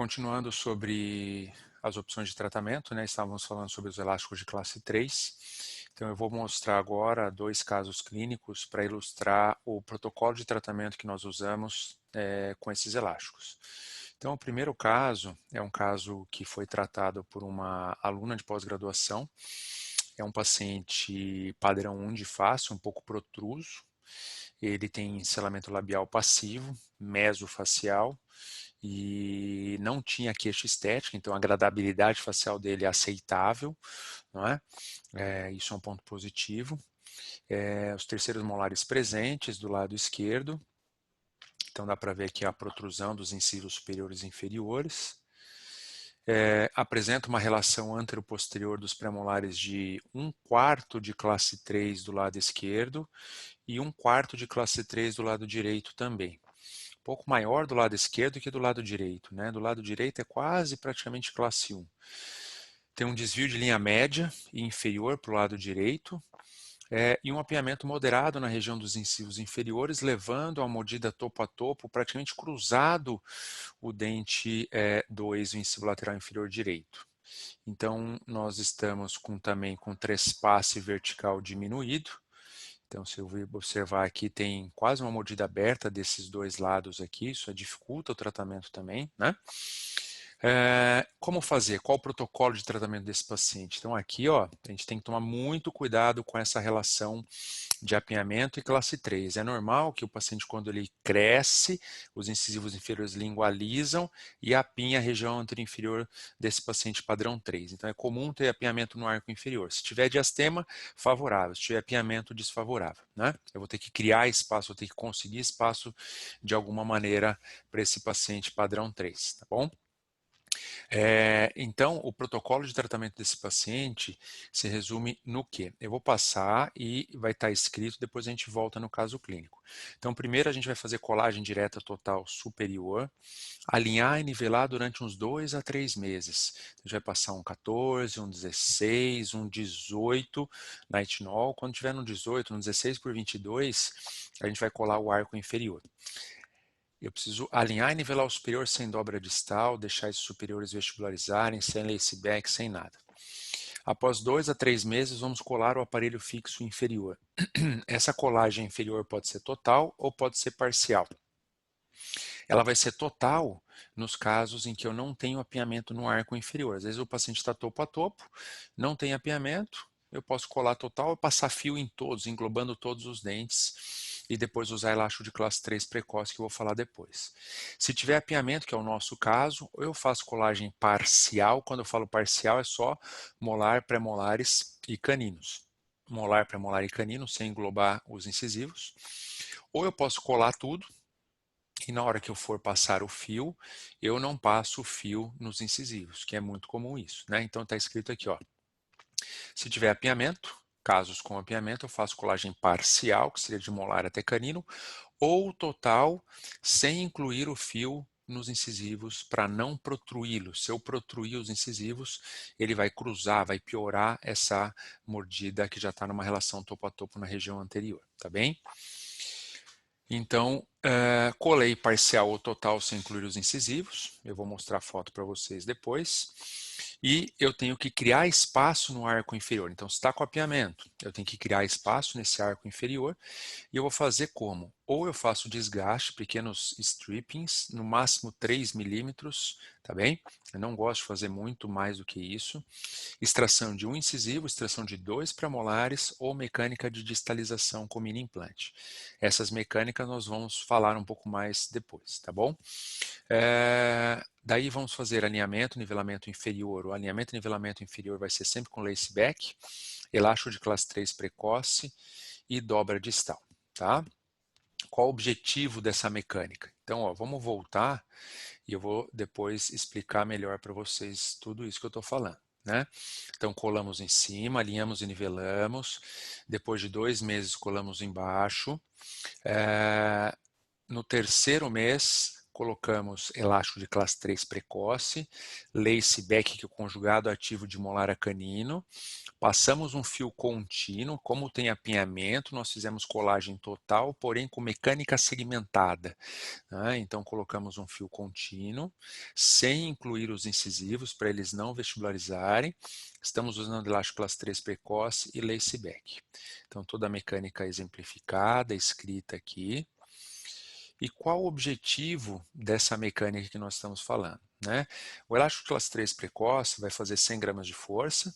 Continuando sobre as opções de tratamento, né, estávamos falando sobre os elásticos de classe 3. Então eu vou mostrar agora dois casos clínicos para ilustrar o protocolo de tratamento que nós usamos com esses elásticos. Então o primeiro caso é um caso que foi tratado por uma aluna de pós-graduação. É um paciente padrão 1 de face, um pouco protruso. Ele tem selamento labial passivo, mesofacial, e não tinha queixa estética, então a agradabilidade facial dele é aceitável, não é? Isso é um ponto positivo. Os terceiros molares presentes do lado esquerdo, então dá para ver aqui a protrusão dos incisivos superiores e inferiores. Apresenta uma relação antero-posterior dos premolares de 1/4 de classe 3 do lado esquerdo e 1/4 de classe 3 do lado direito também. Um pouco maior do lado esquerdo que do lado direito, né? Do lado direito é quase praticamente classe 1. Tem um desvio de linha média e inferior para o lado direito, e um apiamento moderado na região dos incisivos inferiores, levando a mordida topo a topo, praticamente cruzado o dente 2, o incisivo lateral inferior direito. Então, nós estamos também com trespasse vertical diminuído. Então, se eu observar aqui, tem quase uma mordida aberta desses dois lados aqui, isso dificulta o tratamento também, né? Como fazer? Qual o protocolo de tratamento desse paciente? Então, aqui, ó, a gente tem que tomar muito cuidado com essa relação de apinhamento e classe 3. É normal que o paciente, quando ele cresce, os incisivos inferiores lingualizam e apinha a região anterior-inferior desse paciente padrão 3. Então, é comum ter apinhamento no arco inferior. Se tiver diastema, favorável. Se tiver apinhamento, desfavorável, né? Eu vou ter que criar espaço, vou ter que conseguir espaço de alguma maneira para esse paciente padrão 3, tá bom? Então, o protocolo de tratamento desse paciente se resume no quê? Eu vou passar e vai estar escrito, depois a gente volta no caso clínico. Então, primeiro a gente vai fazer colagem direta total superior, alinhar e nivelar durante uns 2 a 3 meses. A gente vai passar um 14, um 16, um 18 nitinol. Quando tiver no 18, no 16 por 22, a gente vai colar o arco inferior. Eu preciso alinhar e nivelar o superior sem dobra distal, deixar esses superiores vestibularizarem, sem lace back, sem nada. Após 2 a 3 meses, vamos colar o aparelho fixo inferior. Essa colagem inferior pode ser total ou pode ser parcial. Ela vai ser total nos casos em que eu não tenho apinhamento no arco inferior. Às vezes o paciente está topo a topo, não tem apinhamento, eu posso colar total e passar fio em todos, englobando todos os dentes, e depois usar elástico de classe 3 precoce, que eu vou falar depois. Se tiver apinhamento, que é o nosso caso, eu faço colagem parcial. Quando eu falo parcial, é só molar, premolares e caninos. Molar, premolar e canino, sem englobar os incisivos. Ou eu posso colar tudo, e na hora que eu for passar o fio, eu não passo o fio nos incisivos, que é muito comum isso, né? Então está escrito aqui, ó. Se tiver apinhamento, casos com apinhamento, eu faço colagem parcial, que seria de molar até canino, ou total, sem incluir o fio nos incisivos para não protruí-los. Se eu protruir os incisivos, ele vai cruzar, vai piorar essa mordida que já está numa relação topo a topo na região anterior, tá bem? Então, colei parcial ou total sem incluir os incisivos. Eu vou mostrar a foto para vocês depois. E eu tenho que criar espaço no arco inferior. Então, se está com apiamento, eu tenho que criar espaço nesse arco inferior. E eu vou fazer como? Ou eu faço desgaste, pequenos strippings, no máximo 3 milímetros, tá bem? Eu não gosto de fazer muito mais do que isso. Extração de um incisivo, extração de 2 premolares ou mecânica de distalização com mini implante. Essas mecânicas nós vamos falar um pouco mais depois, tá bom? Daí vamos fazer alinhamento, nivelamento inferior. O alinhamento e nivelamento inferior vai ser sempre com lace back, elástico de classe 3 precoce e dobra distal, tá? Qual o objetivo dessa mecânica? Então, ó, vamos voltar e eu vou depois explicar melhor para vocês tudo isso que eu estou falando, né? Então, colamos em cima, alinhamos e nivelamos. Depois de 2 meses, colamos embaixo. No terceiro mês, colocamos elástico de classe 3 precoce, lace-back, que é o conjugado ativo de molar a canino, passamos um fio contínuo, como tem apinhamento, nós fizemos colagem total, porém com mecânica segmentada. Né? Então colocamos um fio contínuo, sem incluir os incisivos, para eles não vestibularizarem. Estamos usando elástico classe 3 precoce e lace-back. Então toda a mecânica exemplificada, escrita aqui. E qual o objetivo dessa mecânica que nós estamos falando? Né? O elástico classe 3 precoce vai fazer 100 gramas de força,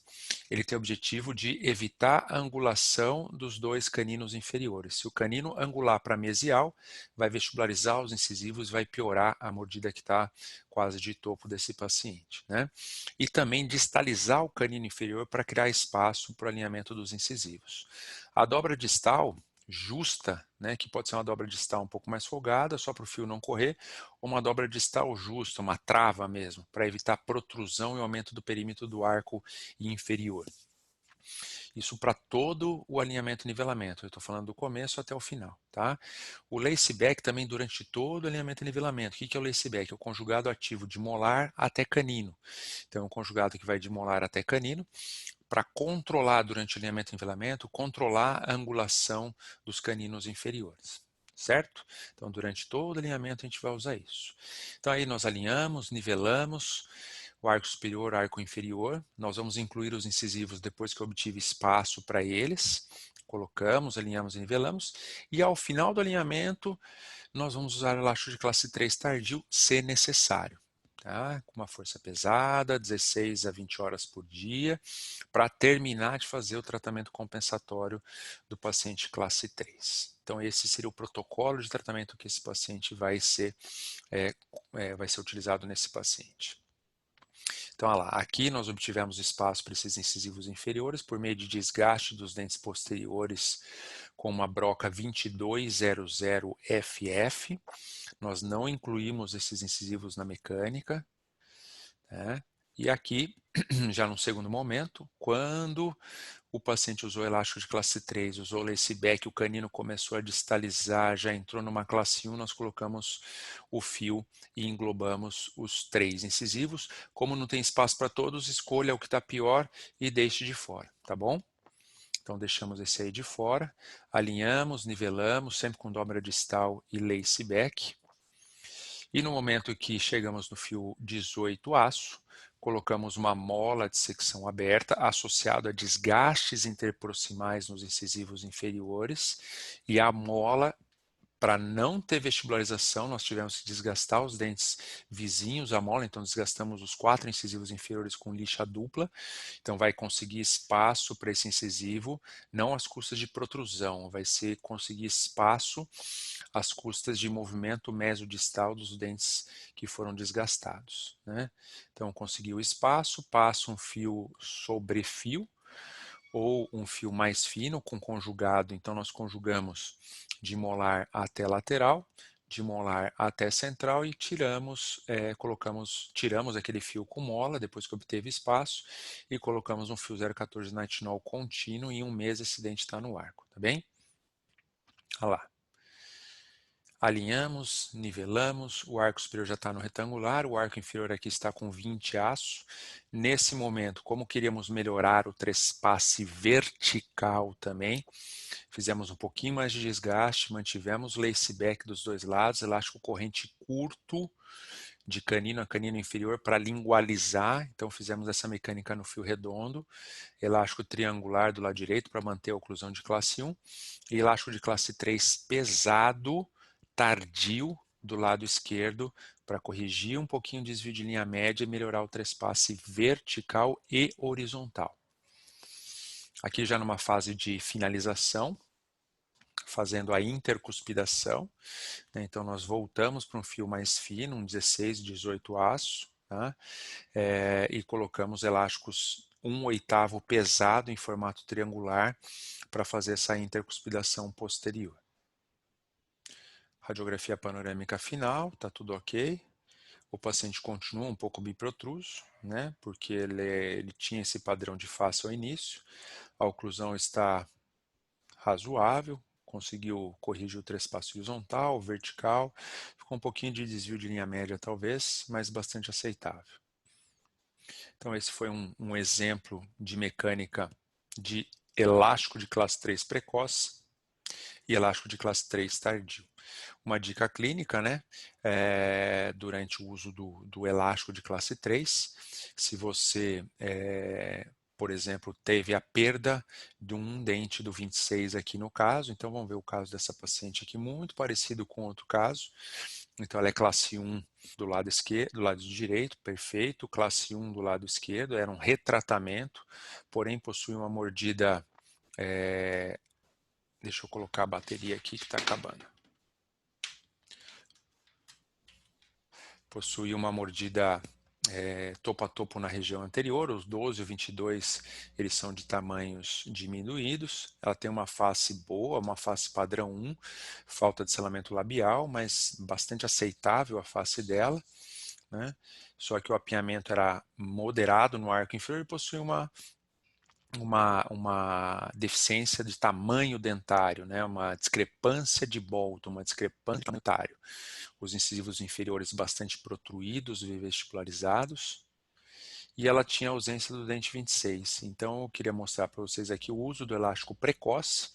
ele tem o objetivo de evitar a angulação dos dois caninos inferiores. Se o canino angular para mesial, vai vestibularizar os incisivos, vai piorar a mordida que está quase de topo desse paciente. Né? E também distalizar o canino inferior para criar espaço para o alinhamento dos incisivos. A dobra distal justa, né, que pode ser uma dobra distal um pouco mais folgada, só para o fio não correr, ou uma dobra distal justa, uma trava mesmo, para evitar protrusão e aumento do perímetro do arco inferior. Isso para todo o alinhamento e nivelamento, eu estou falando do começo até o final. Tá? O lace-back também durante todo o alinhamento e nivelamento. O que é o lace-back? É o conjugado ativo de molar até canino. Então, é um conjugado que vai de molar até canino, para controlar durante o alinhamento e nivelamento, controlar a angulação dos caninos inferiores, certo? Então, durante todo o alinhamento a gente vai usar isso. Então, aí nós alinhamos, nivelamos o arco superior, arco inferior. Nós vamos incluir os incisivos depois que eu obtive espaço para eles. Colocamos, alinhamos e nivelamos. E ao final do alinhamento, nós vamos usar o elástico de classe 3 tardio, se necessário. Tá? Com uma força pesada, 16 a 20 horas por dia, para terminar de fazer o tratamento compensatório do paciente classe 3. Então, esse seria o protocolo de tratamento que esse paciente vai ser utilizado nesse paciente. Então, olha lá, aqui nós obtivemos espaço para esses incisivos inferiores por meio de desgaste dos dentes posteriores com uma broca 2200FF. Nós não incluímos esses incisivos na mecânica. Né? E aqui, já no segundo momento, quando o paciente usou elástico de classe 3, usou lace-back, o canino começou a distalizar, já entrou numa classe 1, nós colocamos o fio e englobamos os 3 incisivos. Como não tem espaço para todos, escolha o que está pior e deixe de fora, tá bom? Então deixamos esse aí de fora, alinhamos, nivelamos, sempre com dobra distal e lace-back. E no momento que chegamos no fio 18 aço, colocamos uma mola de secção aberta associada a desgastes interproximais nos incisivos inferiores, e a mola, para não ter vestibularização, nós tivemos que desgastar os dentes vizinhos à mola, então desgastamos os 4 incisivos inferiores com lixa dupla, então vai conseguir espaço para esse incisivo, não às custas de protrusão, vai ser conseguir espaço às custas de movimento mesodistal dos dentes que foram desgastados. Né? Então conseguiu espaço, passa um fio sobre fio, ou um fio mais fino com conjugado, então nós conjugamos de molar até lateral, de molar até central e tiramos, tiramos aquele fio com mola, depois que obteve espaço, e colocamos um fio 0,14 nitinol contínuo, e em um mês esse dente está no arco, tá bem? Olha lá. Alinhamos, nivelamos, o arco superior já está no retangular, o arco inferior aqui está com 20 aço. Nesse momento, como queríamos melhorar o trespasse vertical também, fizemos um pouquinho mais de desgaste, mantivemos o lace-back dos dois lados, elástico corrente curto, de canino a canino inferior para lingualizar, então fizemos essa mecânica no fio redondo, elástico triangular do lado direito para manter a oclusão de classe 1, e elástico de classe 3 pesado, tardio do lado esquerdo para corrigir um pouquinho o desvio de linha média e melhorar o trespasse vertical e horizontal. Aqui já numa fase de finalização, fazendo a intercuspidação, né? Então nós voltamos para um fio mais fino, um 16, 18 aço, tá? E colocamos elásticos 1/8 pesado em formato triangular para fazer essa intercuspidação posterior. Radiografia panorâmica final, está tudo ok. O paciente continua um pouco biprotruso, né, porque ele tinha esse padrão de face ao início. A oclusão está razoável, conseguiu corrigir o trespasso horizontal, vertical, ficou um pouquinho de desvio de linha média talvez, mas bastante aceitável. Então esse foi um exemplo de mecânica de elástico de classe 3 precoce e elástico de classe 3 tardio. Uma dica clínica, né? Durante o uso do elástico de classe 3, se você, por exemplo, teve a perda de um dente do 26 aqui no caso, então vamos ver o caso dessa paciente aqui, muito parecido com outro caso. Então ela é classe 1 do lado esquerdo, do lado direito, perfeito, classe 1 do lado esquerdo, era um retratamento, porém possui uma mordida, deixa eu colocar a bateria aqui que está acabando. Possui uma mordida topo a topo na região anterior, os 12 e o 22 eles são de tamanhos diminuídos, ela tem uma face boa, uma face padrão 1, falta de selamento labial, mas bastante aceitável a face dela, né? Só que o apinhamento era moderado no arco inferior e possui uma deficiência de tamanho dentário, né? Uma discrepância de Bolton, uma discrepância de dentário. Os incisivos inferiores bastante protruídos e vestibularizados, e ela tinha ausência do dente 26. Então eu queria mostrar para vocês aqui o uso do elástico precoce,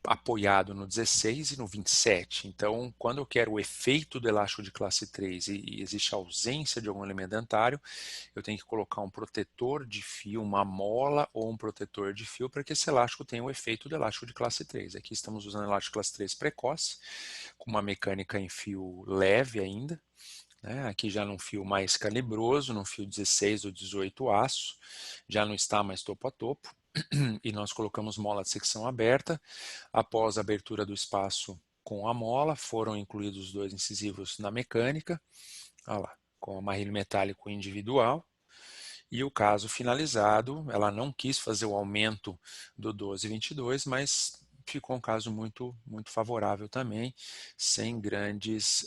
apoiado no 16 e no 27. Então, quando eu quero o efeito do elástico de classe 3 e existe ausência de algum elemento dentário, eu tenho que colocar um protetor de fio, uma mola ou um protetor de fio para que esse elástico tenha o efeito do elástico de classe 3. Aqui estamos usando elástico de classe 3 precoce, com uma mecânica em fio leve ainda, né? Aqui já num fio mais calibroso, num fio 16 ou 18 aço, já não está mais topo a topo, e nós colocamos mola de secção aberta. Após a abertura do espaço com a mola, foram incluídos os dois incisivos na mecânica, olha lá, com o amarrilho metálico individual. E o caso finalizado, ela não quis fazer o aumento do 12 e 22, mas ficou um caso muito, muito favorável também, sem grandes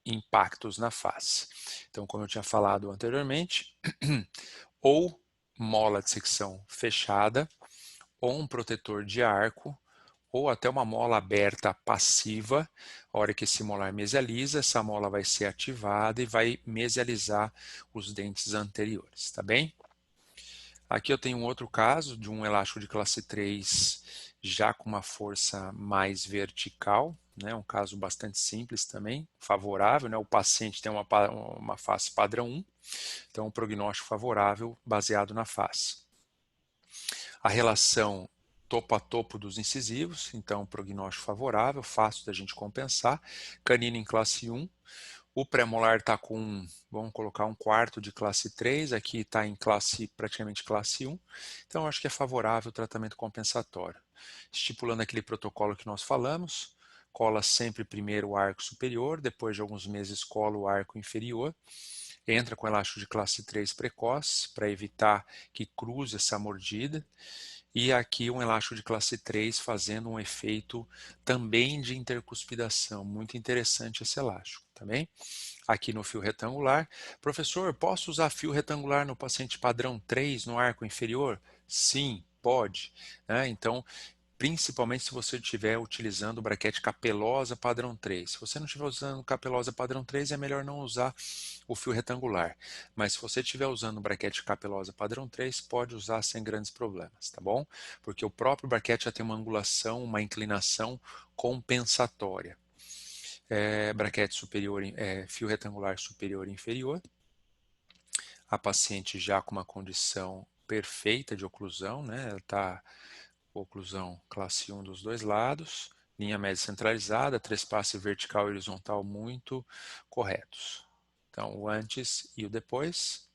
impactos na face. Então, como eu tinha falado anteriormente, ou mola de secção fechada, ou um protetor de arco, ou até uma mola aberta passiva. A hora que esse molar mesializa, essa mola vai ser ativada e vai mesializar os dentes anteriores, tá bem? Aqui eu tenho um outro caso de um elástico de classe 3 já com uma força mais vertical, né? Um caso bastante simples também, favorável, né? O paciente tem uma face padrão 1, então um prognóstico favorável baseado na face. A relação topo a topo dos incisivos, então prognóstico favorável, fácil da gente compensar. Canino em classe 1, o premolar está com, vamos colocar um quarto de classe 3, aqui está em praticamente classe 1, então acho que é favorável o tratamento compensatório. Estipulando aquele protocolo que nós falamos, cola sempre primeiro o arco superior, depois de alguns meses cola o arco inferior, entra com elástico de classe 3 precoce, para evitar que cruze essa mordida, e aqui um elástico de classe 3 fazendo um efeito também de intercuspidação, muito interessante esse elástico, tá bem? Aqui no fio retangular. Professor, posso usar fio retangular no paciente padrão 3 no arco inferior? Sim, pode, né? Então, principalmente se você estiver utilizando braquete capelosa padrão 3. Se você não estiver usando capelosa padrão 3, é melhor não usar o fio retangular. Mas se você estiver usando braquete capelosa padrão 3, pode usar sem grandes problemas, tá bom? Porque o próprio braquete já tem uma angulação, uma inclinação compensatória. Braquete superior, fio retangular superior e inferior. A paciente já com uma condição perfeita de oclusão, né? Ela está oclusão classe 1 dos dois lados, linha média centralizada, trespasse vertical e horizontal muito corretos. Então, o antes e o depois,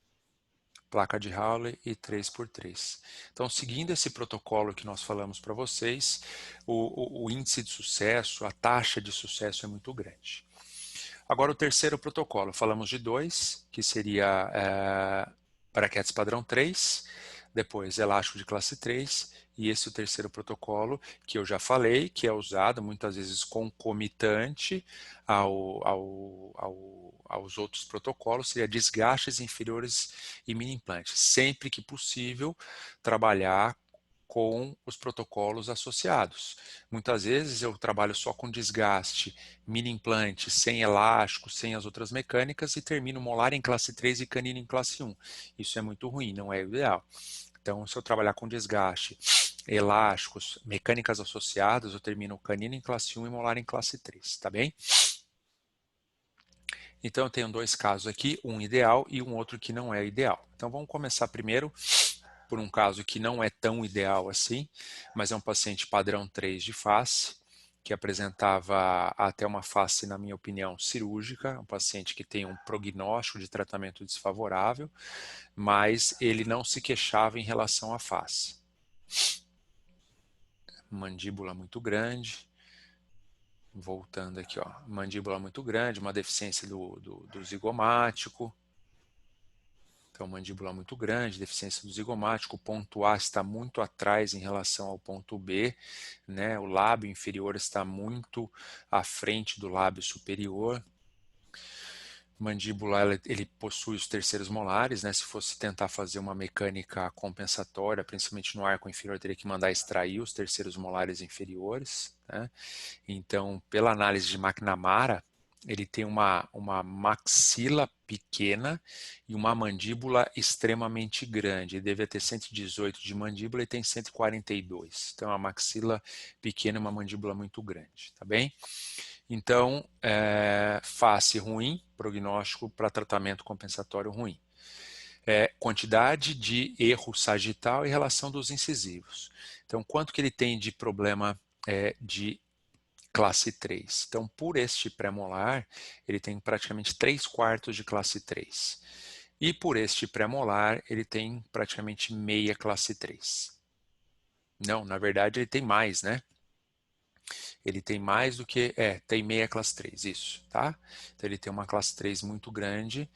placa de Hawley e 3x3. Então, seguindo esse protocolo que nós falamos para vocês, o índice de sucesso, a taxa de sucesso é muito grande. Agora, o terceiro protocolo, falamos de dois, que seria braquetes padrão 3, depois elástico de classe 3, e esse é o terceiro protocolo que eu já falei, que é usado muitas vezes concomitante aos outros protocolos, seria desgastes inferiores e mini implantes. Sempre que possível, trabalhar com os protocolos associados. Muitas vezes eu trabalho só com desgaste, mini implante, sem elástico, sem as outras mecânicas e termino molar em classe 3 e canino em classe 1. Isso é muito ruim, não é o ideal. Então, se eu trabalhar com desgaste, elásticos, mecânicas associadas, eu termino canino em classe 1 e molar em classe 3, tá bem? Então, eu tenho dois casos aqui, um ideal e um outro que não é ideal. Então, vamos começar primeiro por um caso que não é tão ideal assim, mas é um paciente padrão 3 de face, que apresentava até uma face, na minha opinião, cirúrgica, um paciente que tem um prognóstico de tratamento desfavorável, mas ele não se queixava em relação à face. Mandíbula muito grande, voltando aqui, ó, mandíbula muito grande, uma deficiência do zigomático. Então, mandíbula muito grande, deficiência do zigomático, o ponto A está muito atrás em relação ao ponto B, né? O lábio inferior está muito à frente do lábio superior. Mandíbula, ele possui os terceiros molares, né? Se fosse tentar fazer uma mecânica compensatória, principalmente no arco inferior, teria que mandar extrair os terceiros molares inferiores, né? Então, pela análise de McNamara, ele tem uma maxila pequena e uma mandíbula extremamente grande. Ele deve ter 118 de mandíbula e tem 142. Então, uma maxila pequena e uma mandíbula muito grande, tá bem? Então, face ruim, prognóstico para tratamento compensatório ruim. Quantidade de erro sagital e relação dos incisivos. Então, quanto que ele tem de problema de classe 3. Então, por este pré-molar, ele tem praticamente 3/4 de classe 3. E por este pré-molar, ele tem praticamente meia classe 3. Não, na verdade, ele tem mais, né? Ele tem mais do que... tem meia classe 3, isso, tá? Então, ele tem uma classe 3 muito grande,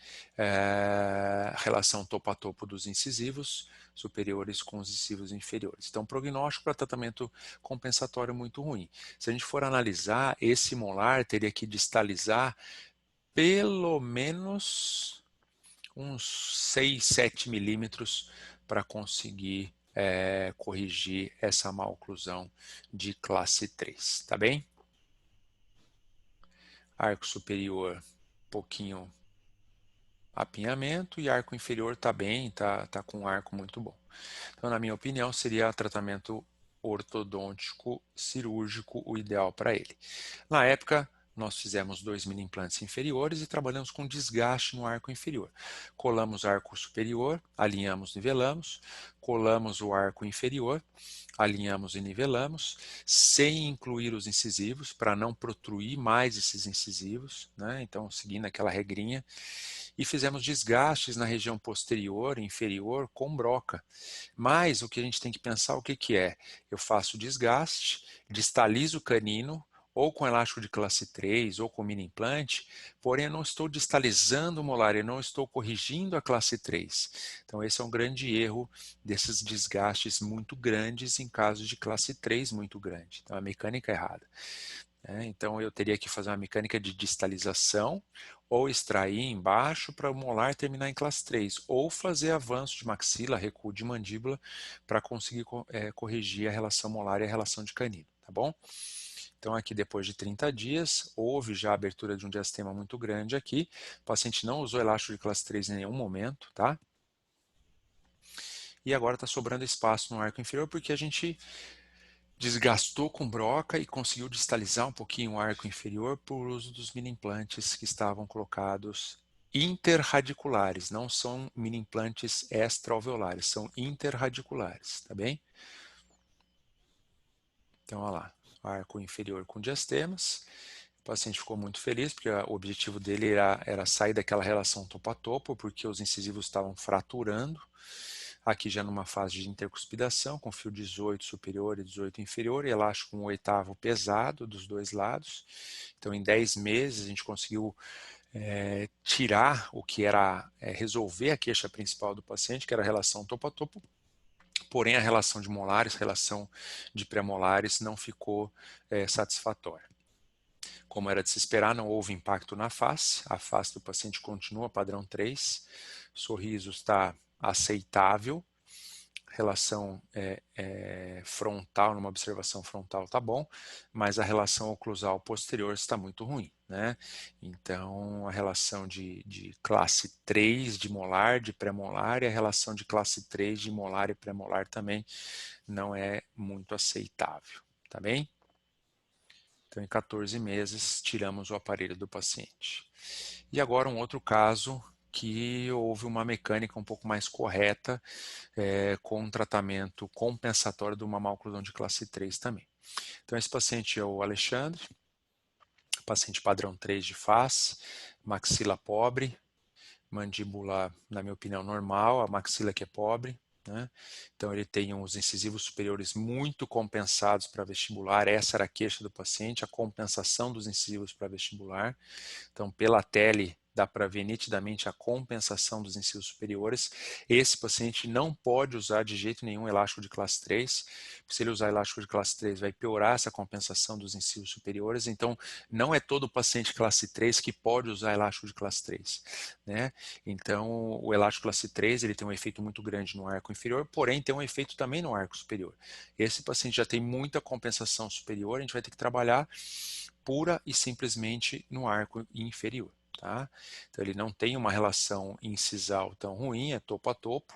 relação topo a topo dos incisivos superiores com os incisivos inferiores. Então, prognóstico para tratamento compensatório muito ruim. Se a gente for analisar, esse molar teria que distalizar pelo menos uns 6, 7 milímetros para conseguir corrigir essa maloclusão de classe 3, tá bem? Arco superior, pouquinho apinhamento, e arco inferior tá bem, tá com um arco muito bom. Então, na minha opinião, seria tratamento ortodôntico cirúrgico o ideal para ele. Na época, nós fizemos 2 mini implantes inferiores e trabalhamos com desgaste no arco inferior. Colamos o arco superior, alinhamos, nivelamos, colamos o arco inferior, alinhamos e nivelamos, sem incluir os incisivos, para não protruir mais esses incisivos, né? Então, seguindo aquela regrinha, e fizemos desgastes na região posterior e inferior com broca. Mas o que a gente tem que pensar, o que que é? Eu faço desgaste, distalizo o canino, ou com elástico de classe 3, ou com mini implante, porém eu não estou distalizando o molar, eu não estou corrigindo a classe 3. Então esse é um grande erro desses desgastes muito grandes em casos de classe 3 muito grande. Então a mecânica é errada. Então eu teria que fazer uma mecânica de distalização ou extrair embaixo para o molar terminar em classe 3, ou fazer avanço de maxila, recuo de mandíbula para conseguir corrigir a relação molar e a relação de canino, tá bom? Então aqui depois de 30 dias, houve já a abertura de um diastema muito grande aqui, o paciente não usou elástico de classe 3 em nenhum momento, tá? E agora está sobrando espaço no arco inferior porque a gente desgastou com broca e conseguiu distalizar um pouquinho o arco inferior por uso dos mini implantes que estavam colocados interradiculares, não são mini implantes extra-alveolares, são interradiculares, tá bem? Então, olha lá, arco inferior com diastemas. O paciente ficou muito feliz, porque o objetivo dele era sair daquela relação topo a topo, porque os incisivos estavam fraturando. Aqui já numa fase de intercuspidação, com fio 18 superior e 18 inferior, e elástico com 1/8 pesado dos dois lados. Então, em 10 meses, a gente conseguiu tirar o que era resolver a queixa principal do paciente, que era a relação topo a topo, porém a relação de molares, relação de pré-molares não ficou satisfatória. Como era de se esperar, não houve impacto na face, a face do paciente continua padrão 3, sorriso está aceitável, relação frontal, numa observação frontal está bom, mas a relação oclusal posterior está muito ruim, né? Então, a relação de classe 3 de molar, de pré-molar, e a relação de classe 3 de molar e pré-molar também não é muito aceitável, tá bem? Então, em 14 meses, tiramos o aparelho do paciente. E agora um outro caso que houve uma mecânica um pouco mais correta com um tratamento compensatório de uma maloclusão de classe 3 também. Então esse paciente é o Alexandre, paciente padrão 3 de face, maxila pobre, mandíbula, na minha opinião, normal, a maxila que é pobre, né? Então ele tem os incisivos superiores muito compensados para vestibular, essa era a queixa do paciente, a compensação dos incisivos para vestibular. Então, pela tele, dá para ver nitidamente a compensação dos incisivos superiores. Esse paciente não pode usar de jeito nenhum elástico de classe 3. Se ele usar elástico de classe 3, vai piorar essa compensação dos incisivos superiores. Então, não é todo paciente classe 3 que pode usar elástico de classe 3, né? Então, o elástico classe 3 ele tem um efeito muito grande no arco inferior, porém tem um efeito também no arco superior. Esse paciente já tem muita compensação superior, a gente vai ter que trabalhar pura e simplesmente no arco inferior. Tá? Então ele não tem uma relação incisal tão ruim, é topo a topo,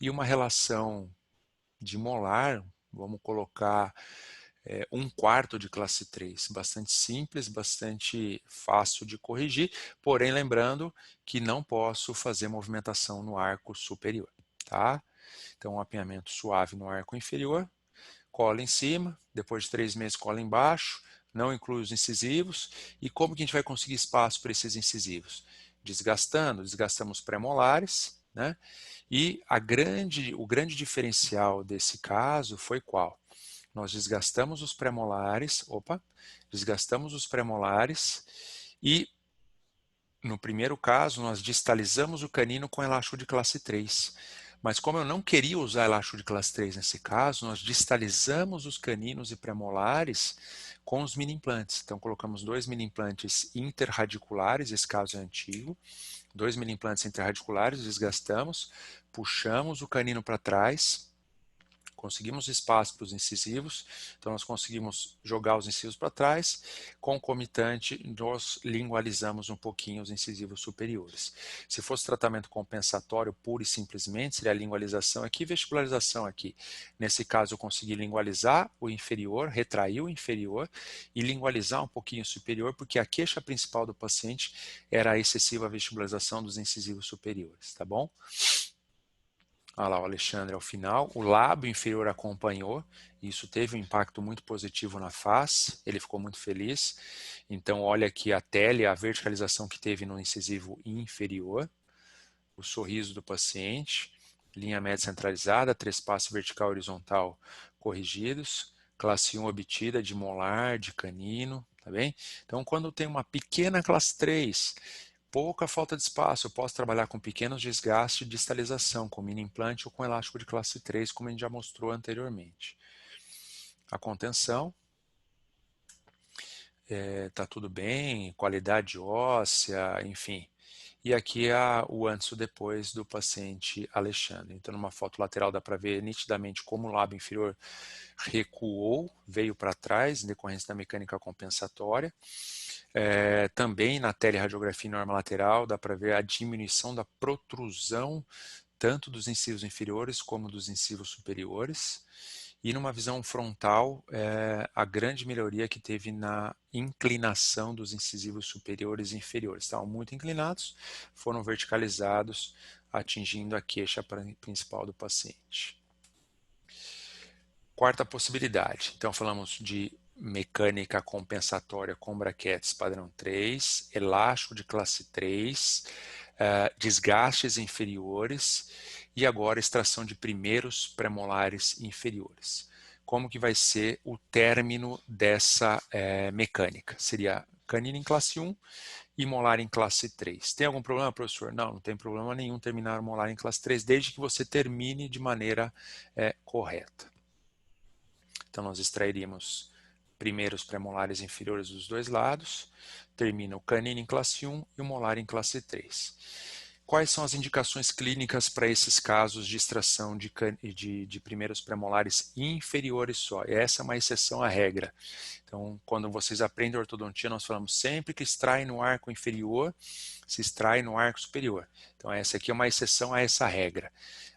e uma relação de molar, vamos colocar 1/4 de classe 3, bastante simples, bastante fácil de corrigir, porém lembrando que não posso fazer movimentação no arco superior. Tá? Então um apanhamento suave no arco inferior, cola em cima, depois de 3 meses cola embaixo, não inclui os incisivos. E como que a gente vai conseguir espaço para esses incisivos? Desgastamos pré-molares, né? E o grande diferencial desse caso foi qual? Nós desgastamos os pré-molares e no primeiro caso nós distalizamos o canino com elástico de classe 3. Mas como eu não queria usar elástico de classe 3 nesse caso, nós distalizamos os caninos e premolares com os mini implantes. Então colocamos 2 mini implantes interradiculares, esse caso é antigo, 2 mini implantes interradiculares, desgastamos, puxamos o canino para trás, conseguimos espaço para os incisivos, então nós conseguimos jogar os incisivos para trás, concomitante nós lingualizamos um pouquinho os incisivos superiores. Se fosse tratamento compensatório puro e simplesmente, seria a lingualização aqui e vestibularização aqui. Nesse caso eu consegui lingualizar o inferior, retrair o inferior e lingualizar um pouquinho o superior, porque a queixa principal do paciente era a excessiva vestibularização dos incisivos superiores, tá bom? Olha lá o Alexandre ao final, o lábio inferior acompanhou, isso teve um impacto muito positivo na face, ele ficou muito feliz. Então olha aqui a tele, a verticalização que teve no incisivo inferior, o sorriso do paciente, linha média centralizada, trespasse vertical e horizontal corrigidos, classe 1 obtida de molar, de canino, tá bem? Então quando tem uma pequena classe 3, pouca falta de espaço, eu posso trabalhar com pequenos desgastes de distalização, com mini implante ou com elástico de classe 3, como a gente já mostrou anteriormente. A contenção, tá tudo bem, qualidade óssea, enfim. E aqui é o antes e o depois do paciente Alexandre. Então, numa foto lateral dá para ver nitidamente como o lábio inferior recuou, veio para trás, em decorrência da mecânica compensatória. Também na teleradiografia norma lateral dá para ver a diminuição da protrusão tanto dos incisivos inferiores como dos incisivos superiores. E numa visão frontal, a grande melhoria que teve na inclinação dos incisivos superiores e inferiores. Estavam muito inclinados, foram verticalizados, atingindo a queixa principal do paciente. Quarta possibilidade. Então falamos de mecânica compensatória com braquetes padrão 3, elástico de classe 3, desgastes inferiores e agora extração de primeiros premolares inferiores. Como que vai ser o término dessa mecânica? Seria canino em classe 1 e molar em classe 3. Tem algum problema, professor? Não, não tem problema nenhum terminar o molar em classe 3, desde que você termine de maneira correta. Então nós extrairíamos primeiro os premolares inferiores dos dois lados, termina o canino em classe 1 e o molar em classe 3. quais são as indicações clínicas para esses casos de extração de primeiros premolares inferiores só? Essa é uma exceção à regra. Então, quando vocês aprendem ortodontia, nós falamos sempre que extrai no arco inferior, se extrai no arco superior. Então, essa aqui é uma exceção a essa regra.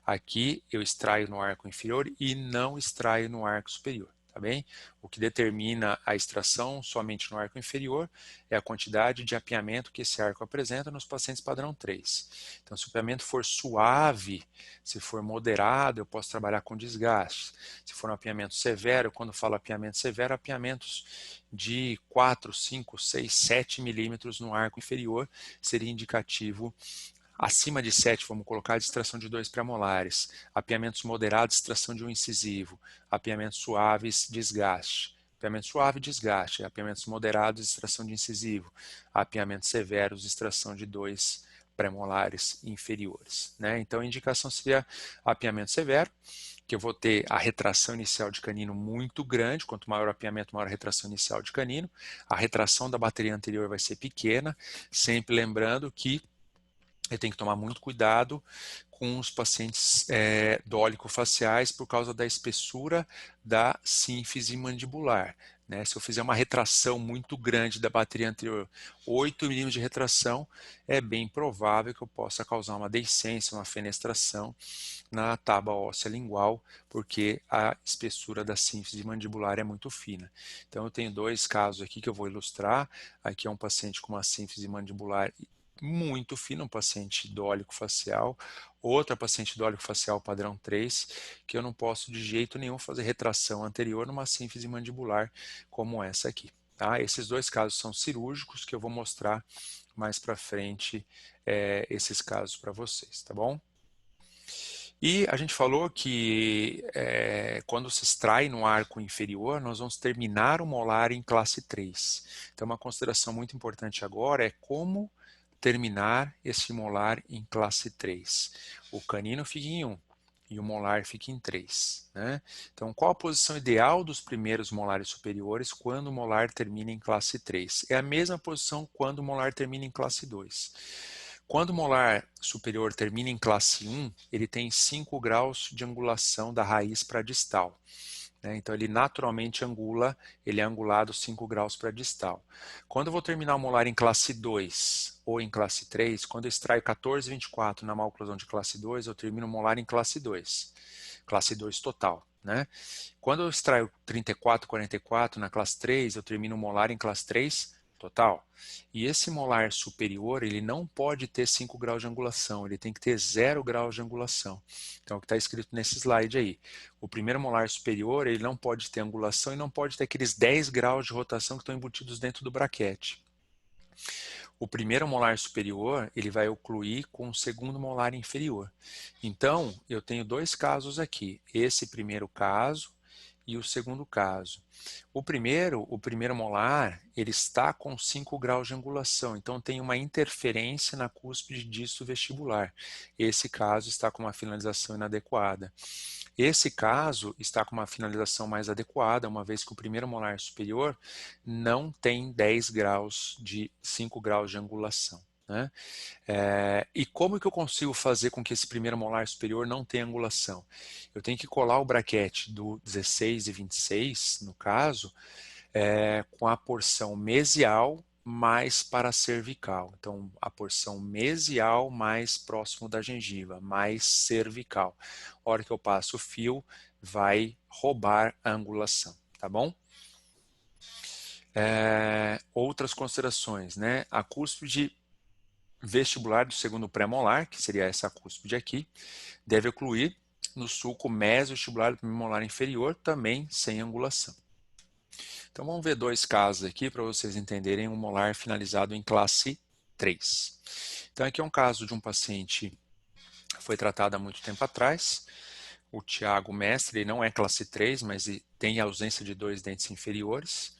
Aqui eu extraio no arco inferior e não extraio no arco superior. Tá bem? O que determina a extração somente no arco inferior é a quantidade de apiamento que esse arco apresenta nos pacientes padrão 3. Então, se o apiamento for suave, se for moderado, eu posso trabalhar com desgaste. Se for um apiamento severo, quando falo apiamento severo, apiamentos de 4, 5, 6, 7 milímetros no arco inferior seria indicativo. Acima de 7, vamos colocar a extração de 2 premolares. Apiamentos moderados, extração de um incisivo. Apiamentos suaves, desgaste. Apiamento suave, desgaste. Apiamentos moderados, extração de incisivo. Apiamentos severos, extração de 2 premolares inferiores. Né? Então, a indicação seria apiamento severo, que eu vou ter a retração inicial de canino muito grande. Quanto maior o apiamento, maior a retração inicial de canino. A retração da bateria anterior vai ser pequena, sempre lembrando que eu tenho que tomar muito cuidado com os pacientes dólico-faciais por causa da espessura da sínfise mandibular. Né? Se eu fizer uma retração muito grande da bateria anterior, 8 milímetros de retração, é bem provável que eu possa causar uma deiscência, uma fenestração na tábua óssea lingual, porque a espessura da sínfise mandibular é muito fina. Então, eu tenho 2 casos aqui que eu vou ilustrar. Aqui é um paciente com uma sínfise mandibular muito fino, um paciente dólico facial, outra paciente dólico facial padrão 3, que eu não posso de jeito nenhum fazer retração anterior numa sínfise mandibular como essa aqui. Tá? Esses 2 casos são cirúrgicos, que eu vou mostrar mais para frente esses casos para vocês, tá bom? E a gente falou que quando se extrai no arco inferior, nós vamos terminar o molar em classe 3. Então, uma consideração muito importante agora é como terminar esse molar em classe 3. O canino fica em 1 e o molar fica em 3. Né? Então, qual a posição ideal dos primeiros molares superiores quando o molar termina em classe 3? É a mesma posição quando o molar termina em classe 2. Quando o molar superior termina em classe 1, ele tem 5 graus de angulação da raiz para a distal. Né? Então, ele naturalmente angula, ele é angulado 5 graus para a distal. Quando eu vou terminar o molar em classe 2 ou em classe 3, quando eu extraio 14,24 na maloclusão de classe 2, eu termino o molar em classe 2 total. Né? Quando eu extraio 34,44 na classe 3, eu termino o molar em classe 3 total. E esse molar superior, ele não pode ter 5 graus de angulação, ele tem que ter 0 graus de angulação. Então, é o que está escrito nesse slide aí. O primeiro molar superior, ele não pode ter angulação e não pode ter aqueles 10 graus de rotação que estão embutidos dentro do braquete. O primeiro molar superior, ele vai ocluir com o segundo molar inferior. Então, eu tenho 2 casos aqui. Esse primeiro caso e o segundo caso. O primeiro molar, ele está com 5 graus de angulação, então tem uma interferência na cúspide disto vestibular. Esse caso está com uma finalização inadequada. Esse caso está com uma finalização mais adequada, uma vez que o primeiro molar superior não tem 10 graus de 5 graus de angulação. Né? E como que eu consigo fazer com que esse primeiro molar superior não tenha angulação? Eu tenho que colar o braquete do 16 e 26, no caso, com a porção mesial mais paracervical. Então, a porção mesial mais próximo da gengiva, mais cervical. A hora que eu passo o fio, vai roubar a angulação, tá bom? Outras considerações, né? A cúspide vestibular do segundo pré-molar, que seria essa cúspide aqui, deve ocluir no sulco mesovestibular do primeiro molar inferior, também sem angulação. Então vamos ver 2 casos aqui para vocês entenderem um molar finalizado em classe 3. Então aqui é um caso de um paciente que foi tratado há muito tempo atrás. O Tiago Mestre, ele não é classe 3, mas tem ausência de 2 dentes inferiores.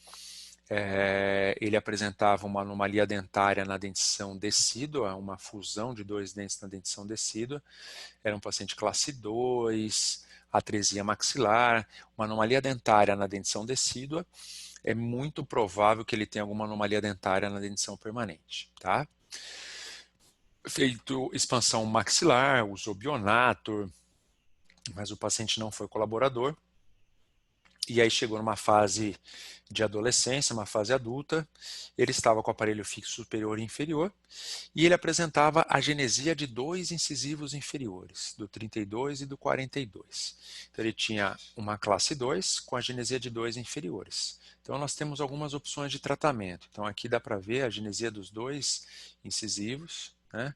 Ele apresentava uma anomalia dentária na dentição decídua, uma fusão de 2 dentes na dentição decídua. Era um paciente classe 2, atresia maxilar, uma anomalia dentária na dentição decídua. É muito provável que ele tenha alguma anomalia dentária na dentição permanente, tá? feito expansão maxilar, usou Bionator, mas o paciente não foi colaborador. E aí chegou numa fase de adolescência, uma fase adulta, ele estava com o aparelho fixo superior e inferior, e ele apresentava agenesia de dois incisivos inferiores, do 32 e do 42. Então ele tinha uma classe 2 com agenesia de dois inferiores. Então nós temos algumas opções de tratamento. Então aqui dá para ver a agenesia dos dois incisivos, né?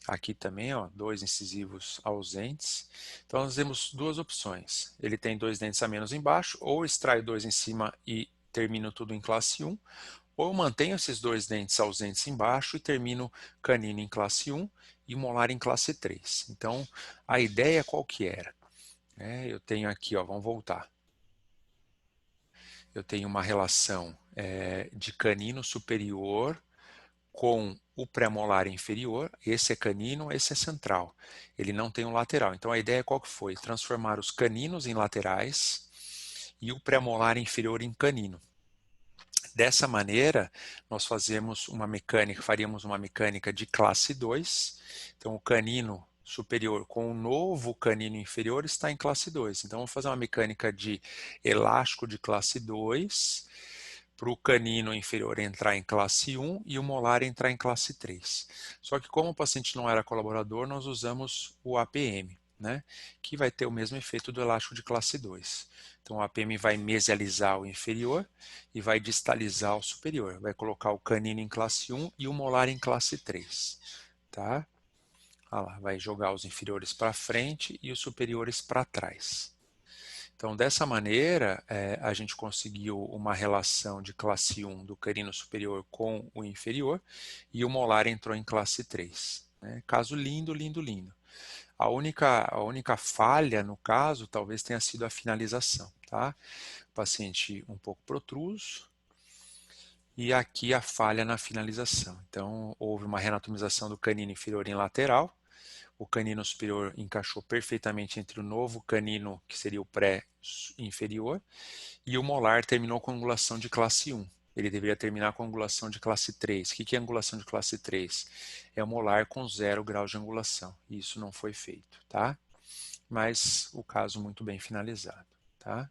Aqui também, ó, dois incisivos ausentes. Então nós temos duas opções. Ele tem dois dentes a menos embaixo, ou extrai dois em cima e termino tudo em classe 1, ou eu mantenho esses dois dentes ausentes embaixo e termino canino em classe 1 e molar em classe 3. Então a ideia qual que era? Eu tenho aqui, ó, vamos voltar. Eu tenho uma relação de canino superior com o premolar inferior, esse é canino, esse é central. Ele não tem um lateral. Então a ideia qual que foi? Transformar os caninos em laterais e o premolar inferior em canino. Dessa maneira, nós faríamos uma mecânica de classe 2. Então o canino superior com o novo canino inferior está em classe 2. Então vamos fazer uma mecânica de elástico de classe 2 para o canino inferior entrar em classe 1 e o molar entrar em classe 3. Só que como o paciente não era colaborador, nós usamos o APM, né, que vai ter o mesmo efeito do elástico de classe 2. Então o APM vai mesializar o inferior e vai distalizar o superior. Vai colocar o canino em classe 1 e o molar em classe 3. Tá? Olha lá, vai jogar os inferiores para frente e os superiores para trás. Então, dessa maneira, a gente conseguiu uma relação de classe 1 do canino superior com o inferior e o molar entrou em classe 3. Né? Caso lindo, lindo, lindo. A única falha no caso talvez tenha sido a finalização. Tá? O paciente um pouco protruso e aqui a falha na finalização. Então, houve uma reanatomização do canino inferior em lateral. O canino superior encaixou perfeitamente entre o novo canino, que seria o pré-inferior, e o molar terminou com angulação de classe 1. Ele deveria terminar com angulação de classe 3. O que é angulação de classe 3? É o molar com 0 graus de angulação. Isso não foi feito, tá? Mas o caso muito bem finalizado, tá?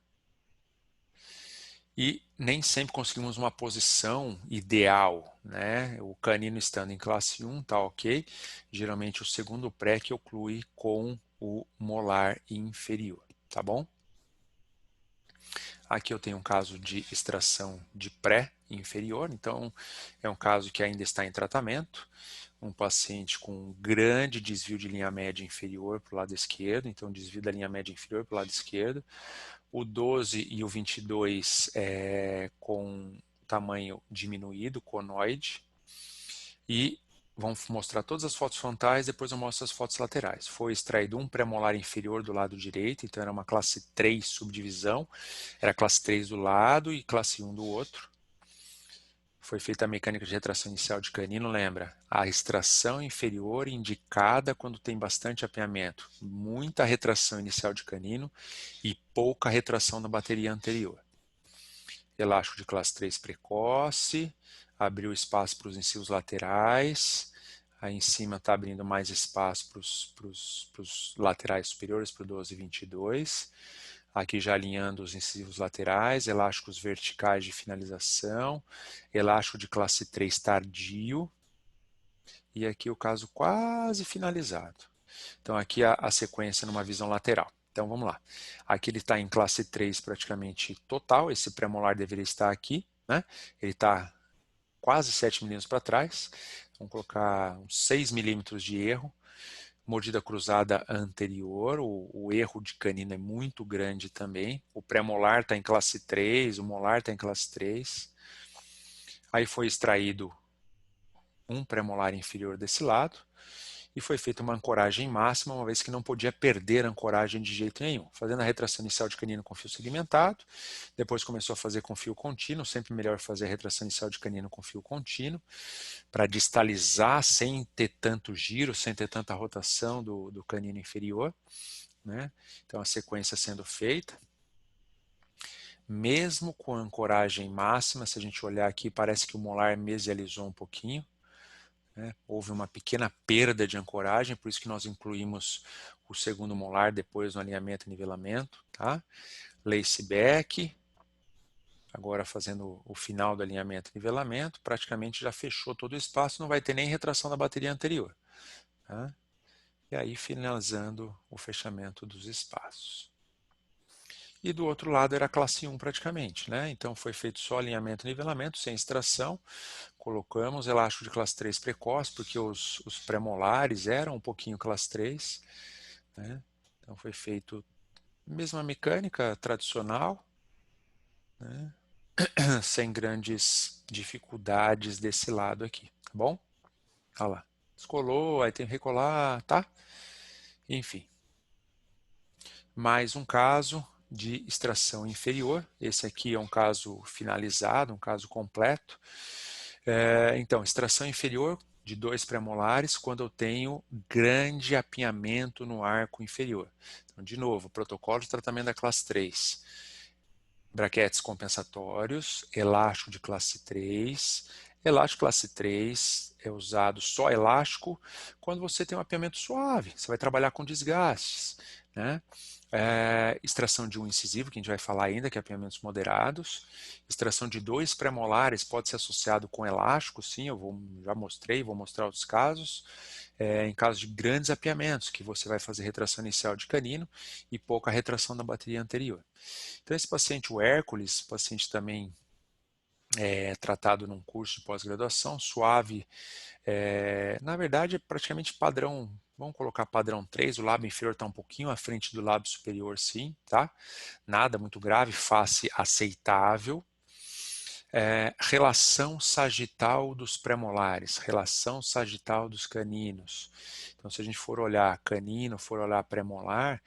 E nem sempre conseguimos uma posição ideal, né? O canino estando em classe 1 tá ok. Geralmente o segundo pré que oclui com o molar inferior, tá bom? Aqui eu tenho um caso de extração de pré inferior, então é um caso que ainda está em tratamento. Um paciente com um grande desvio de linha média inferior para o lado esquerdo, então desvio da linha média inferior para o lado esquerdo. O 12 e o 22 com tamanho diminuído, conoide. E vamos mostrar todas as fotos frontais, depois eu mostro as fotos laterais. Foi extraído um premolar inferior do lado direito, então era uma classe 3 subdivisão. Era classe 3 do lado e classe 1 do outro. Foi feita a mecânica de retração inicial de canino, lembra? A extração inferior indicada quando tem bastante apeamento. Muita retração inicial de canino e pouca retração da bateria anterior. Elástico de classe 3 precoce, abriu espaço para os incisivos laterais, aí em cima está abrindo mais espaço para os laterais superiores, para o 12 e 22. Aqui já alinhando os incisivos laterais, elásticos verticais de finalização, elástico de classe 3 tardio, e aqui o caso quase finalizado. Então aqui a sequência numa visão lateral. Então vamos lá. Aqui ele está em classe 3 praticamente total, esse premolar deveria estar aqui, né? Ele está quase 7 milímetros para trás. Vamos colocar uns 6 milímetros de erro. Mordida cruzada anterior, o erro de canino é muito grande também. O premolar está em classe 3, o molar está em classe 3. Aí foi extraído um premolar inferior desse lado e foi feita uma ancoragem máxima, uma vez que não podia perder a ancoragem de jeito nenhum. Fazendo a retração inicial de canino com fio segmentado, depois começou a fazer com fio contínuo, sempre melhor fazer a retração inicial de canino com fio contínuo, para distalizar sem ter tanto giro, sem ter tanta rotação do canino inferior. Né? Então a sequência sendo feita. Mesmo com a ancoragem máxima, se a gente olhar aqui, parece que o molar mesializou um pouquinho. né? Houve uma pequena perda de ancoragem, por isso que nós incluímos o segundo molar depois no alinhamento e nivelamento, tá? Laceback, agora fazendo o final do alinhamento e nivelamento, praticamente já fechou todo o espaço, não vai ter nem retração da bateria anterior, tá? E aí finalizando o fechamento dos espaços. E do outro lado era a classe 1 praticamente, né? Então foi feito só alinhamento e nivelamento, sem extração. Colocamos elástico de classe 3 precoce, porque os pré-molares eram um pouquinho classe 3, né? Então foi feito mesma mecânica tradicional, né? Sem grandes dificuldades desse lado aqui, tá bom? Olha lá, descolou, aí tem que recolar, tá? Enfim, mais um caso de extração inferior. Esse aqui é um caso finalizado, um caso completo. Então, extração inferior de 2 pré-molares quando eu tenho grande apinhamento no arco inferior. Então, de novo, protocolo de tratamento da classe 3. Braquetes compensatórios, elástico de classe 3. Elástico classe 3 é usado só elástico quando você tem um apiamento suave. Você vai trabalhar com desgastes, né? Extração de um incisivo, que a gente vai falar ainda, que é apiamentos moderados. Extração de 2 pré-molares pode ser associado com elástico, sim, já mostrei, vou mostrar outros casos. Em caso de grandes apiamentos, que você vai fazer retração inicial de canino e pouca retração da bateria anterior. Então, esse paciente, o Hércules, paciente também tratado num curso de pós-graduação, suave, na verdade é praticamente padrão, vamos colocar padrão 3, o lábio inferior está um pouquinho à frente do lábio superior, sim, tá? Nada muito grave, face aceitável. Relação sagital dos pré-molares, relação sagital dos caninos. Então, se a gente for olhar canino, for olhar pré-molar,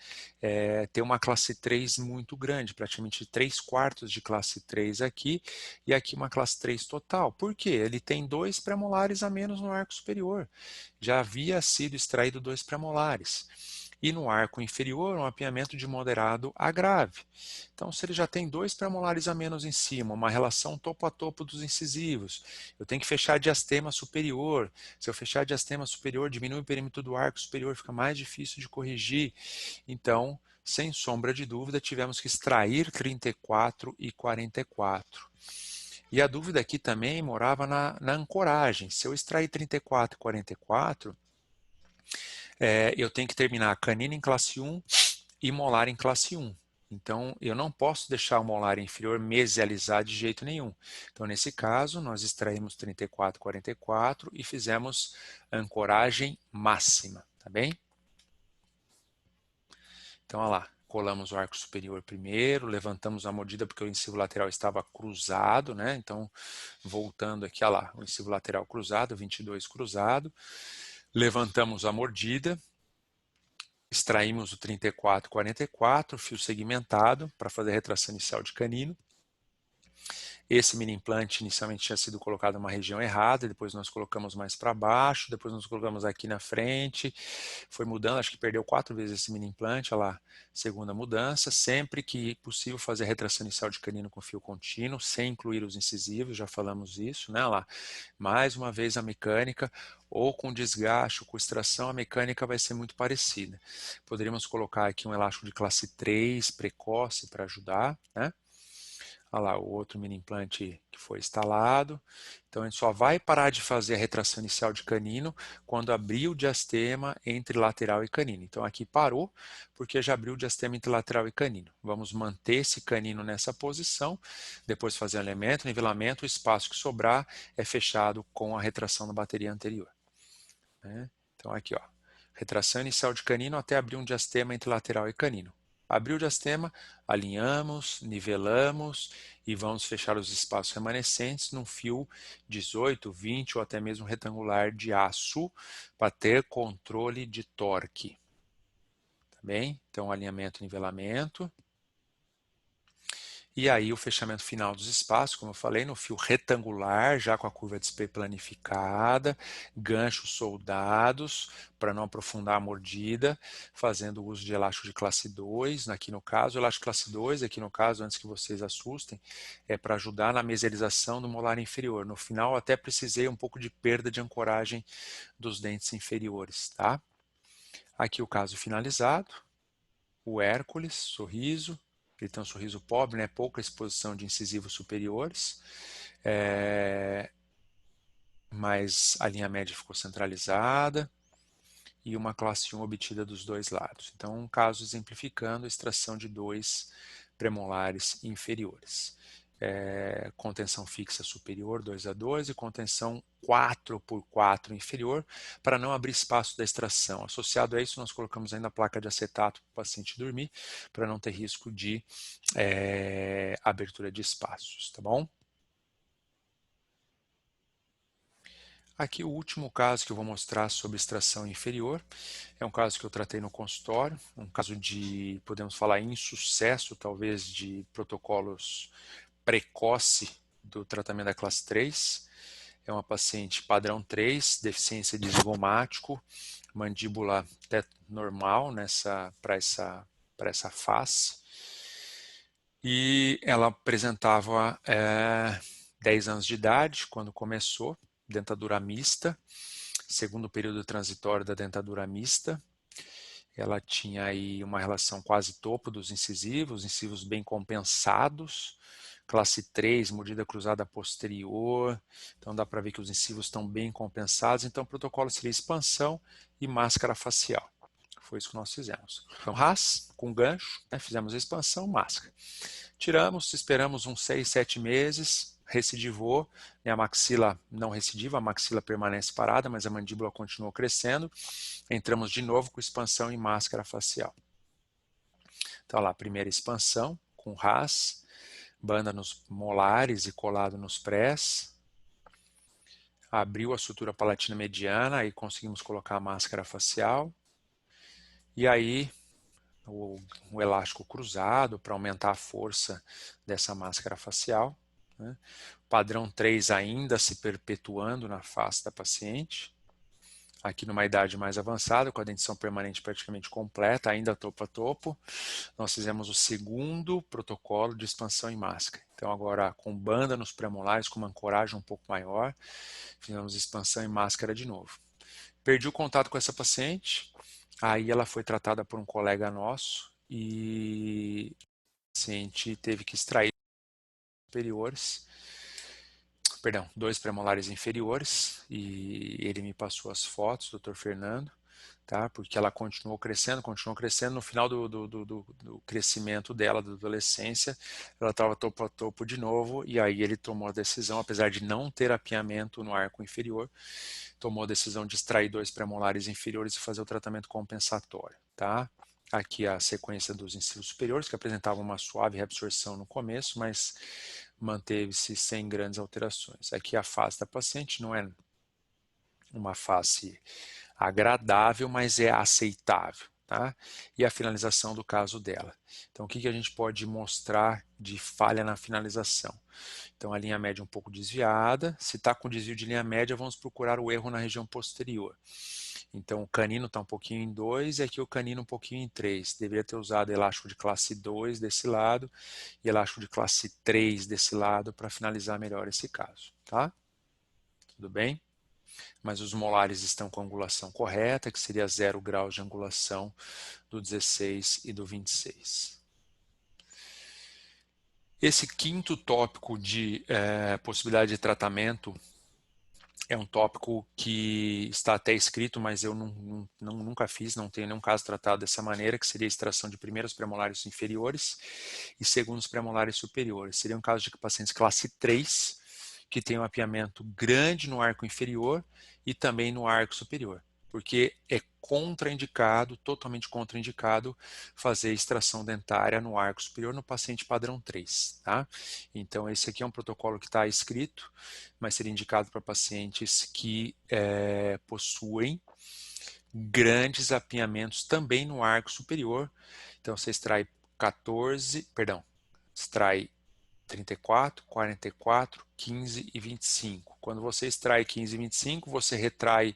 tem uma classe 3 muito grande, praticamente 3/4 de classe 3 aqui, e aqui uma classe 3 total. Por quê? Ele tem 2 pré-molares a menos no arco superior. Já havia sido extraído 2 pré-molares. E no arco inferior, um apiamento de moderado a grave. Então, se ele já tem 2 pré-molares a menos em cima, uma relação topo a topo dos incisivos, eu tenho que fechar a diastema superior. Se eu fechar a diastema superior, diminui o perímetro do arco superior, fica mais difícil de corrigir. Então, sem sombra de dúvida, tivemos que extrair 34 e 44. E a dúvida aqui também morava na ancoragem. Se eu extrair 34 e 44, eu tenho que terminar a canina em classe 1 e molar em classe 1. Então, eu não posso deixar o molar inferior mesializar de jeito nenhum. Então, nesse caso, nós extraímos 34, 44 e fizemos ancoragem máxima, tá bem? Então, olha lá, colamos o arco superior primeiro, levantamos a mordida porque o incisivo lateral estava cruzado, né? Então, voltando aqui, olha lá, o incisivo lateral cruzado, 22 cruzado. Levantamos a mordida, extraímos o 34, 44, fio segmentado para fazer a retração inicial de canino. Esse mini implante inicialmente tinha sido colocado em uma região errada, depois nós colocamos mais para baixo, depois nós colocamos aqui na frente, foi mudando, acho que perdeu 4 vezes esse mini implante, olha lá, segunda mudança, sempre que possível fazer a retração inicial de canino com fio contínuo, sem incluir os incisivos, já falamos isso, né, olha lá, mais uma vez a mecânica, ou com desgaste ou com extração, a mecânica vai ser muito parecida. Poderíamos colocar aqui um elástico de classe 3, precoce, para ajudar, né? Olha lá, o outro mini implante que foi instalado. Então, a gente só vai parar de fazer a retração inicial de canino quando abrir o diastema entre lateral e canino. Então, aqui parou, porque já abriu o diastema entre lateral e canino. Vamos manter esse canino nessa posição, depois fazer o alinhamento, nivelamento, o espaço que sobrar é fechado com a retração da bateria anterior, né? Então, aqui, ó, retração inicial de canino até abrir um diastema entre lateral e canino. Abriu o diastema, alinhamos, nivelamos e vamos fechar os espaços remanescentes num fio 18, 20 ou até mesmo retangular de aço para ter controle de torque. Tá bem? Então, alinhamento e nivelamento. E aí o fechamento final dos espaços, como eu falei, no fio retangular, já com a curva de spray planificada, ganchos soldados para não aprofundar a mordida, fazendo uso de elástico de classe 2, aqui no caso, elástico classe 2, aqui no caso, antes que vocês assustem, é para ajudar na meserização do molar inferior. No final, até precisei um pouco de perda de ancoragem dos dentes inferiores, tá? Aqui o caso finalizado, o Hércules, sorriso, ele tem um sorriso pobre, né? Pouca exposição de incisivos superiores, mas a linha média ficou centralizada e uma classe 1 obtida dos dois lados. Então, um caso exemplificando a extração de dois premolares inferiores. Contenção fixa superior 2 a 2 e contenção 4 por 4 inferior para não abrir espaço da extração. Associado a isso, nós colocamos ainda a placa de acetato para o paciente dormir, para não ter risco de abertura de espaços, tá bom? Aqui o último caso que eu vou mostrar sobre extração inferior é um caso que eu tratei no consultório, um caso de, podemos falar, insucesso, talvez, de protocolos precoce do tratamento da classe 3. É uma paciente padrão 3, deficiência de zigomático, mandíbula normal para essa face. E ela apresentava 10 anos de idade quando começou, dentadura mista, segundo período transitório da dentadura mista. Ela tinha aí uma relação quase topo dos incisivos bem compensados, classe 3, mordida cruzada posterior, então dá para ver que os incisivos estão bem compensados, então o protocolo seria expansão e máscara facial. Foi isso que nós fizemos. Então, RAS, com gancho, né, fizemos a expansão, máscara. Tiramos, esperamos uns 6, 7 meses, recidivou, né, a maxila não recidiva, a maxila permanece parada, mas a mandíbula continuou crescendo. Entramos de novo com expansão e máscara facial. Então lá, primeira expansão com RAS, banda nos molares e colado nos prés. Abriu a sutura palatina mediana, aí conseguimos colocar a máscara facial. E aí o elástico cruzado para aumentar a força dessa máscara facial, né? Padrão 3 ainda se perpetuando na face da paciente. Aqui numa idade mais avançada, com a dentição permanente praticamente completa, ainda topo a topo, nós fizemos o segundo protocolo de expansão em máscara. Então agora com banda nos premolares, com uma ancoragem um pouco maior, fizemos expansão em máscara de novo. Perdi o contato com essa paciente, aí ela foi tratada por um colega nosso e a paciente teve que extrair superiores, perdão, 2 premolares inferiores, e ele me passou as fotos, Dr. Fernando, tá? Porque ela continuou crescendo, no final do crescimento dela, da adolescência, ela estava topo a topo de novo, e aí ele tomou a decisão, apesar de não ter apiamento no arco inferior, tomou a decisão de extrair 2 premolares inferiores e fazer o tratamento compensatório, tá? Aqui a sequência dos incisivos superiores, que apresentavam uma suave reabsorção no começo, mas manteve-se sem grandes alterações. Aqui a face da paciente não é uma face agradável, mas é aceitável, tá? E a finalização do caso dela. Então, o que a gente pode mostrar de falha na finalização? Então, a linha média um pouco desviada. Se está com desvio de linha média, vamos procurar o erro na região posterior. Então, o canino está um pouquinho em 2 e aqui o canino um pouquinho em 3. Deveria ter usado elástico de classe 2 desse lado e elástico de classe 3 desse lado para finalizar melhor esse caso, tá? Tudo bem? Mas os molares estão com a angulação correta, que seria 0 graus de angulação do 16 e do 26. Esse quinto tópico de possibilidade de tratamento é um tópico que está até escrito, mas eu nunca fiz, não tenho nenhum caso tratado dessa maneira, que seria a extração de primeiros premolares inferiores e segundos premolares superiores. Seria um caso de pacientes classe 3, que tem um apiamento grande no arco inferior e também no arco superior, porque é contraindicado, totalmente contraindicado, fazer extração dentária no arco superior no paciente padrão 3, tá? Então esse aqui é um protocolo que está escrito, mas seria indicado para pacientes que possuem grandes apiamentos também no arco superior. Então você extrai extrai 34, 44, 15 e 25. Quando você extrai 15 e 25, você retrai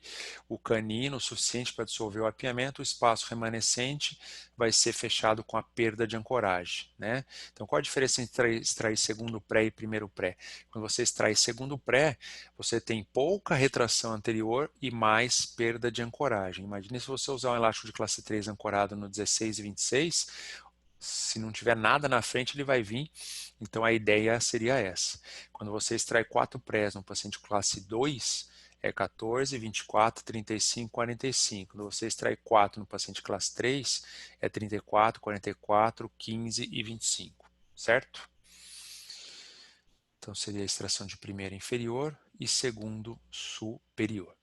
o canino o suficiente para dissolver o apiamento, o espaço remanescente vai ser fechado com a perda de ancoragem, né? Então, qual a diferença entre extrair segundo pré e primeiro pré? Quando você extrai segundo pré, você tem pouca retração anterior e mais perda de ancoragem. Imagine se você usar um elástico de classe 3 ancorado no 16 e 26, se não tiver nada na frente, ele vai vir. Então, a ideia seria essa. Quando você extrai 4 prés no paciente classe 2, é 14, 24, 35, 45. Quando você extrai 4 no paciente classe 3, é 34, 44, 15 e 25, certo? Então, seria a extração de primeiro inferior e segundo superior.